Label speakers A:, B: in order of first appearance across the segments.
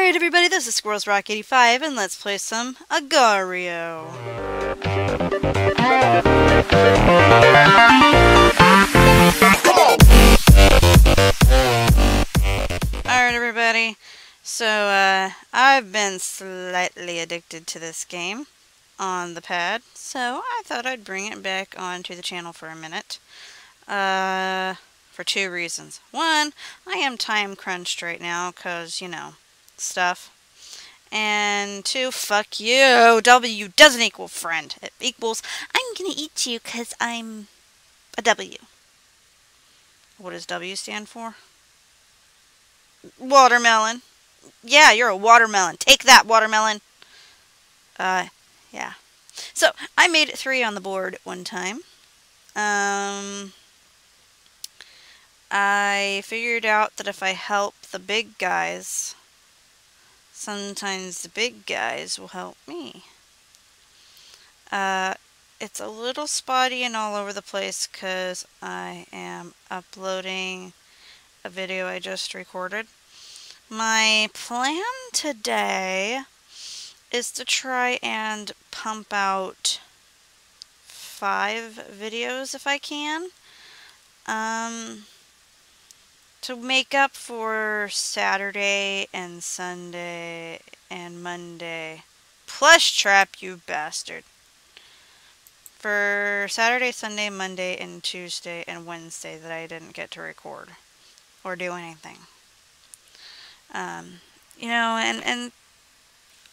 A: Alright everybody, this is Squirrels Rock 85 and let's play some Agar.io. Alright everybody, so I've been slightly addicted to this game on the pad, so I thought I'd bring it back onto the channel for a minute. For two reasons. One, I am time crunched right now because, you know, stuff. And two, fuck you. W doesn't equal friend. It equals, I'm gonna eat you because I'm a W. What does W stand for? Watermelon. Yeah, you're a watermelon. Take that, watermelon. Yeah. So, I made it 3 on the board one time. I figured out that if I help the big guys, sometimes the big guys will help me. It's a little spotty and all over the place because I am uploading a video I just recorded. My plan today is to try and pump out 5 videos if I can. To make up for Saturday and Sunday and Monday. Plushtrap, you bastard. For Saturday, Sunday, Monday, and Tuesday, and Wednesday that I didn't get to record or do anything. You know, and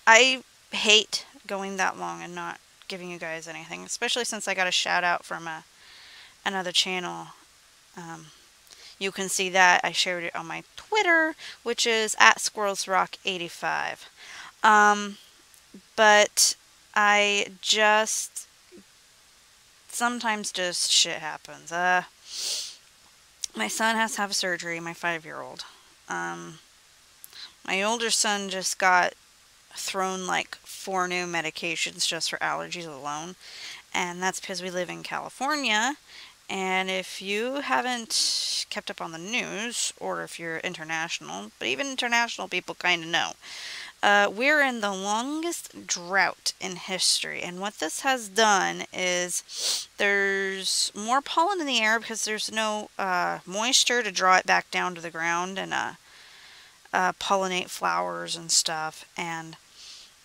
A: I hate going that long and not giving you guys anything, especially since I got a shout out from another channel. You can see that I shared it on my Twitter, which is @SquirrelsRock85. But I just sometimes just shit happens. My son has to have surgery, my 5-year-old. My older son just got thrown like 4 new medications just for allergies alone. And that's because we live in California. And if you haven't kept up on the news, or if you're international, but even international people kind of know, we're in the longest drought in history. And what this has done is there's more pollen in the air because there's no moisture to draw it back down to the ground and pollinate flowers and stuff. And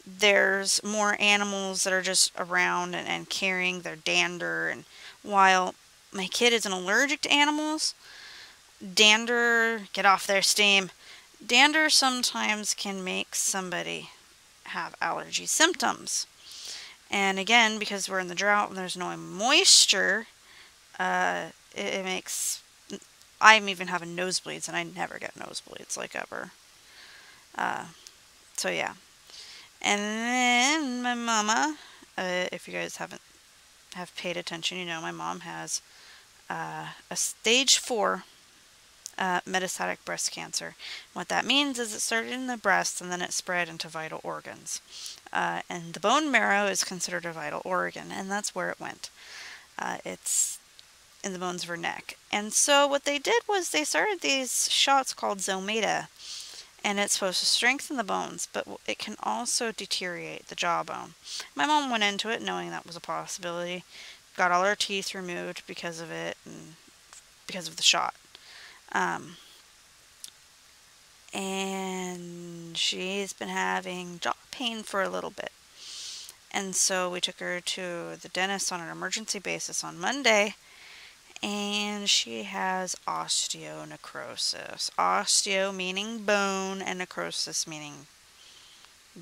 A: there's more animals that are just around and carrying their dander. And while my kid isn't allergic to animals, dander, get off their steam. Dander sometimes can make somebody have allergy symptoms. And again, because we're in the drought and there's no moisture, it makes... I'm even having nosebleeds, and I never get nosebleeds, like, ever. So yeah. And then my mama, if you guys have paid attention, you know my mom has a stage 4 metastatic breast cancer. What that means is it started in the breast and then it spread into vital organs. And the bone marrow is considered a vital organ, and that's where it went. It's in the bones of her neck. And so what they did was they started these shots called Zometa, and it's supposed to strengthen the bones, but it can also deteriorate the jawbone. My mom went into it knowing that was a possibility. Got all her teeth removed because of it and because of the shot. And she's been having jaw pain for a little bit. And so we took her to the dentist on an emergency basis on Monday, and she has osteonecrosis. Osteo meaning bone, and necrosis meaning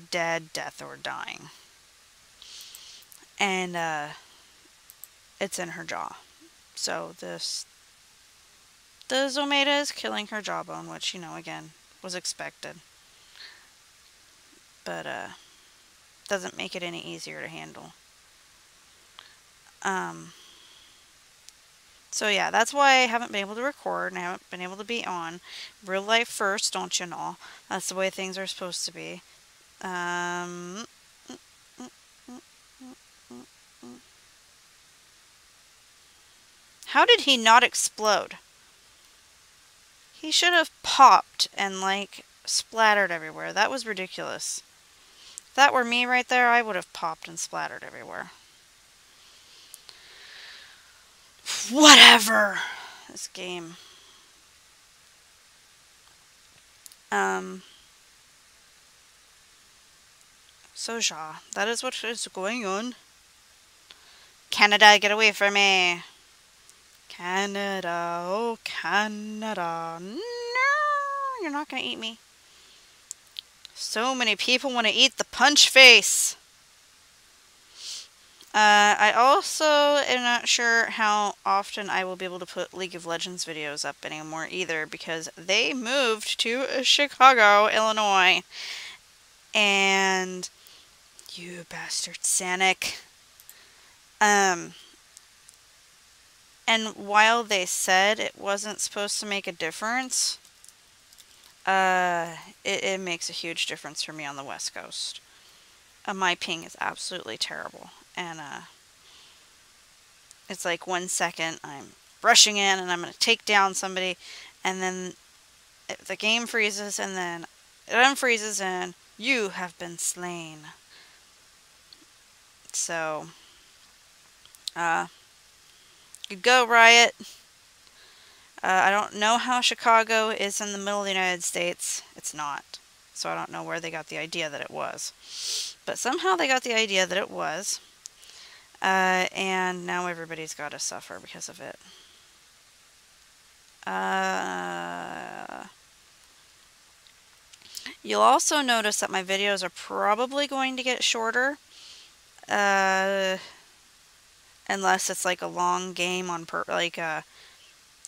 A: dead, death, or dying. And it's in her jaw. So the Zometa is killing her jawbone, which, you know, again, was expected. But doesn't make it any easier to handle. So yeah, that's why I haven't been able to record and I haven't been able to be on. Real life first, don't you know? That's the way things are supposed to be. How did he not explode? He should have popped and, like, splattered everywhere. That was ridiculous. If that were me right there, I would have popped and splattered everywhere. Whatever. This game. So ja, that is what is going on. Canada, get away from me. Canada, oh Canada. No, you're not gonna eat me. So many people want to eat the punch face. I also am not sure how often I will be able to put League of Legends videos up anymore either, because they moved to Chicago, Illinois. And you bastard Sanic. And while they said it wasn't supposed to make a difference, it makes a huge difference for me on the West Coast. My ping is absolutely terrible. And it's like 1 second I'm rushing in and I'm going to take down somebody, and then the game freezes, and then it unfreezes and you have been slain. So, good go, Riot. I don't know how Chicago is in the middle of the United States. It's not. So I don't know where they got the idea that it was. But somehow they got the idea that it was. And now everybody's got to suffer because of it. You'll also notice that my videos are probably going to get shorter. Unless it's like a long game on I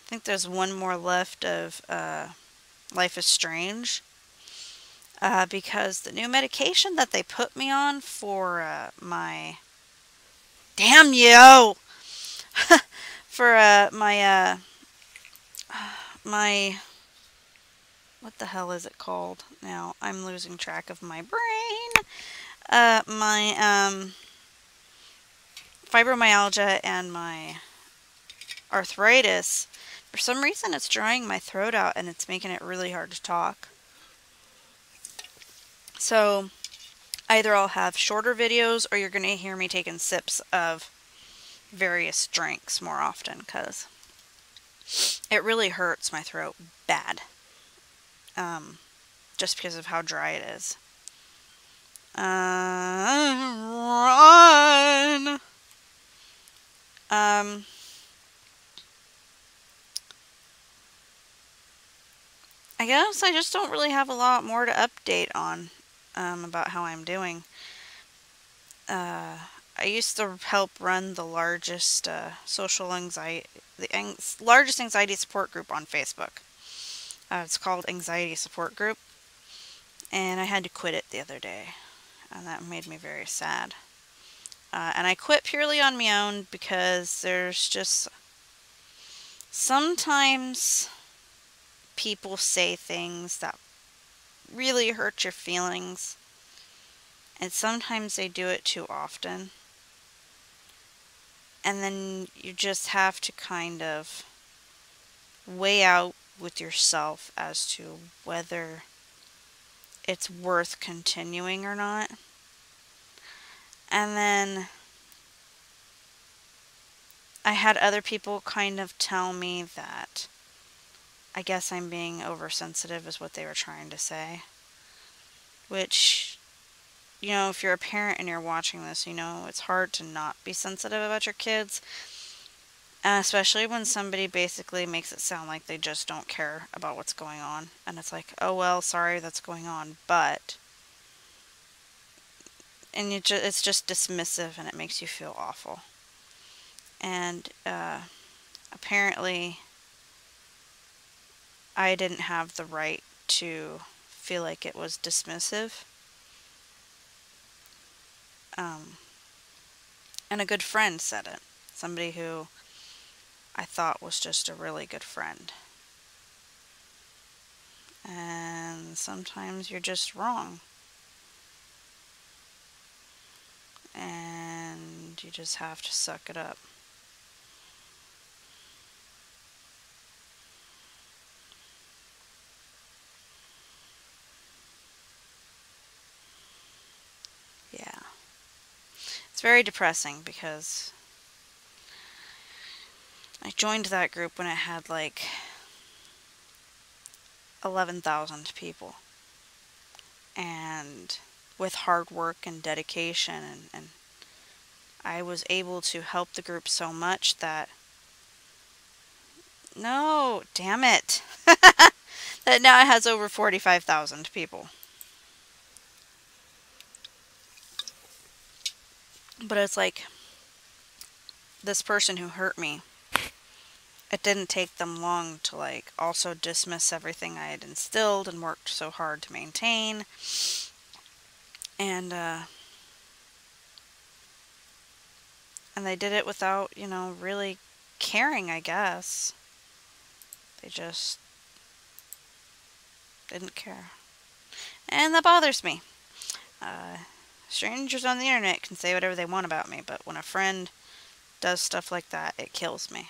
A: think there's one more left of Life is Strange. Because the new medication that they put me on for my... Damn you! For my... What the hell is it called? Now, I'm losing track of my brain. My fibromyalgia and my arthritis. For some reason, it's drying my throat out and it's making it really hard to talk. So, either I'll have shorter videos or you're going to hear me taking sips of various drinks more often, because it really hurts my throat bad. Just because of how dry it is. Run! I guess I just don't really have a lot more to update on about how I'm doing. I used to help run the largest largest anxiety support group on Facebook. It's called Anxiety Support Group, and I had to quit it the other day, and that made me very sad. And I quit purely on my own because there's just sometimes people say things that really hurt your feelings, and sometimes they do it too often. And then you just have to kind of weigh out with yourself as to whether it's worth continuing or not. And then I had other people kind of tell me that I guess I'm being oversensitive is what they were trying to say. Which, you know, if you're a parent and you're watching this, you know it's hard to not be sensitive about your kids. Especially when somebody basically makes it sound like they just don't care about what's going on. And it's like, oh well, sorry that's going on, but... And it's just dismissive and it makes you feel awful. And apparently I didn't have the right to feel like it was dismissive. And a good friend said it. Somebody who I thought was just a really good friend. And sometimes you're just wrong. And you just have to suck it up. very depressing because I joined that group when it had like 11,000 people. And with hard work and dedication, and I was able to help the group so much that, no, damn it, that now it has over 45,000 people. But it's like, this person who hurt me, it didn't take them long to like also dismiss everything I had instilled and worked so hard to maintain. And they did it without, really caring, I guess. They just didn't care. And that bothers me. Strangers on the internet can say whatever they want about me, but when a friend does stuff like that, it kills me.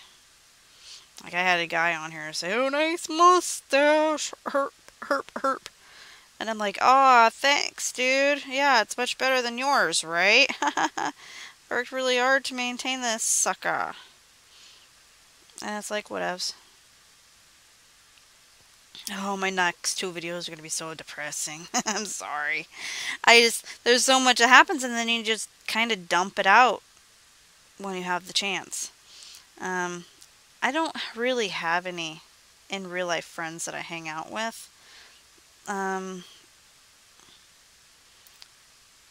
A: Like, I had a guy on here say, "Oh, nice mustache, herp, herp, herp." And I'm like, "Aw, thanks, dude. Yeah, it's much better than yours, right?" Worked really hard to maintain this sucker. And it's like, whatevs. Oh, my next 2 videos are going to be so depressing. I'm sorry. There's so much that happens, and then you just kind of dump it out when you have the chance. I don't really have any in real life friends that I hang out with.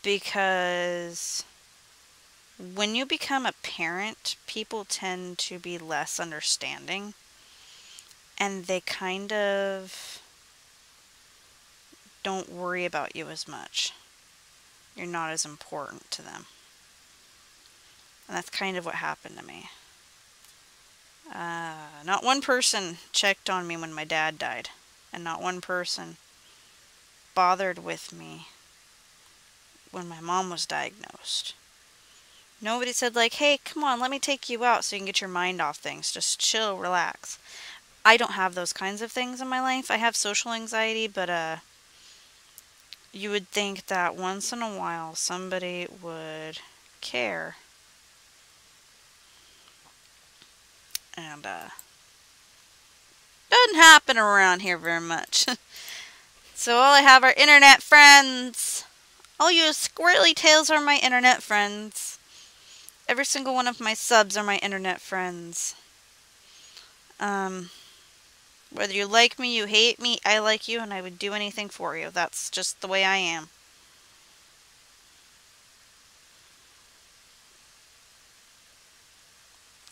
A: Because when you become a parent, people tend to be less understanding. And they kind of don't worry about you as much. You're not as important to them. And that's kind of what happened to me. Not one person checked on me when my dad died. And not one person bothered with me when my mom was diagnosed. Nobody said like, "Hey, come on, let me take you out so you can get your mind off things. Just chill, relax." I don't have those kinds of things in my life. I have social anxiety, but you would think that once in a while somebody would care. And doesn't happen around here very much. So all I have are internet friends. All you squirrely tails are my internet friends. Every single one of my subs are my internet friends. Whether you like me, you hate me, I like you, and I would do anything for you. That's just the way I am.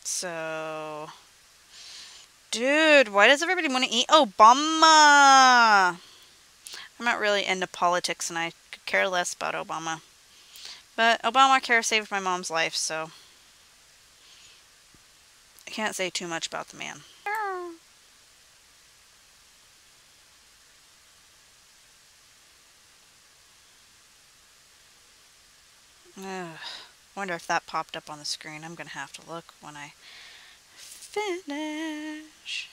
A: So, dude, why does everybody want to eat Obama? I'm not really into politics, and I could care less about Obama. But Obamacare saved my mom's life, so I can't say too much about the man. Wonder if that popped up on the screen. I'm going to have to look when I finish.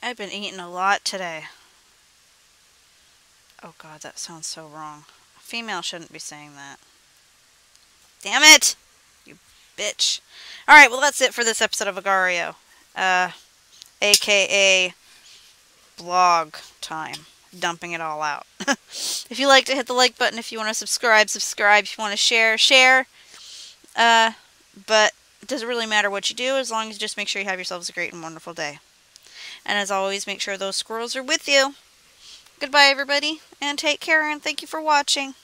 A: I've been eating a lot today. Oh god, that sounds so wrong. A female shouldn't be saying that. Damn it! You bitch. Alright, well that's it for this episode of Agario. AKA blog time. Dumping it all out. If you like to hit the like button. If you want to subscribe, subscribe. If you want to share, share. But it doesn't really matter what you do as long as you just make sure you have yourselves a great and wonderful day. And as always, make sure those squirrels are with you. Goodbye, everybody, and take care, and thank you for watching.